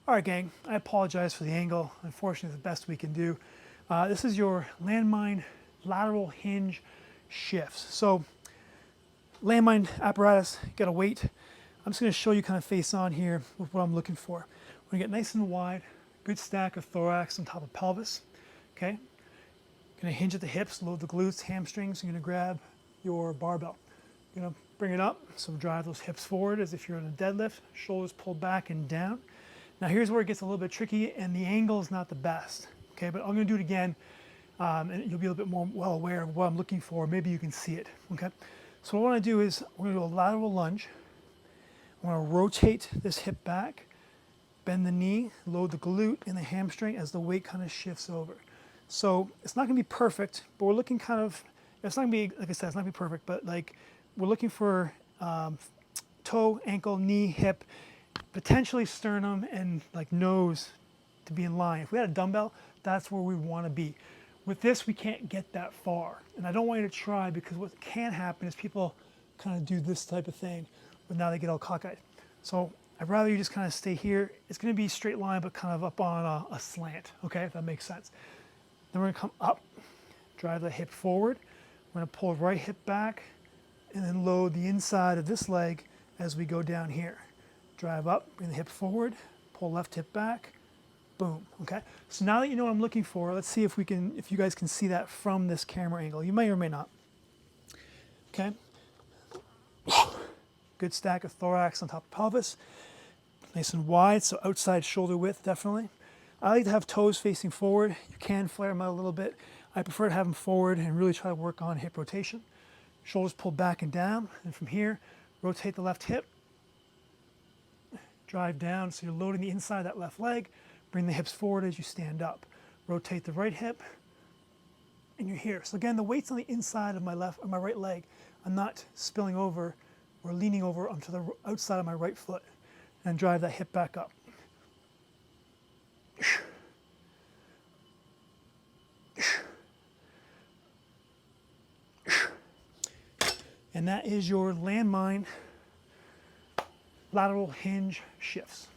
All right, gang, I apologize for the angle. Unfortunately, it's the best we can do. This is your Landmine lateral hinge shifts. So landmine apparatus, got a weight. I'm just gonna show you kind of face on here with what I'm looking for. We're gonna get nice and wide, good stack of thorax on top of pelvis, okay? Gonna hinge at the hips, load the glutes, hamstrings. You're gonna grab your barbell. You're gonna bring it up, so drive those hips forward as if you're in a deadlift, shoulders pulled back and down. Now here's where it gets a little bit tricky and the angle is not the best, okay? But I'm gonna do it again and you'll be a little bit more well aware of what I'm looking for. Maybe you can see it, okay? So what I wanna do is, we're gonna do a lateral lunge. I wanna rotate this hip back, bend the knee, load the glute and the hamstring as the weight kind of shifts over. So it's not gonna be perfect, but we're looking kind of, it's not gonna be, like I said, it's not gonna be perfect, but like we're looking for toe, ankle, knee, hip, potentially sternum and like nose to be in line. If we had a dumbbell, that's where we want to be. With this, we can't get that far. And I don't want you to try, because what can happen is people kind of do this type of thing, but now they get all cockeyed. So I'd rather you just kind of stay here. It's going to be a straight line, but kind of up on a slant, okay, if that makes sense. Then we're going to come up, drive the hip forward. We're going to pull right hip back and then load the inside of this leg as we go down here. Drive up, bring the hip forward, pull left hip back, boom, okay? So now that you know what I'm looking for, let's see if you guys can see that from this camera angle. You may or may not, okay? Good stack of thorax on top of pelvis, nice and wide, so outside shoulder width, definitely. I like to have toes facing forward. You can flare them out a little bit. I prefer to have them forward and really try to work on hip rotation. Shoulders pulled back and down, and from here, rotate the left hip, drive down, so you're loading the inside of that left leg. Bring the hips forward as you stand up. Rotate the right hip, and you're here. So again, the weight's on the inside of my right leg. I'm not spilling over or leaning over onto the outside of my right foot. And drive that hip back up. And that is your Landmine lateral hinge shifts.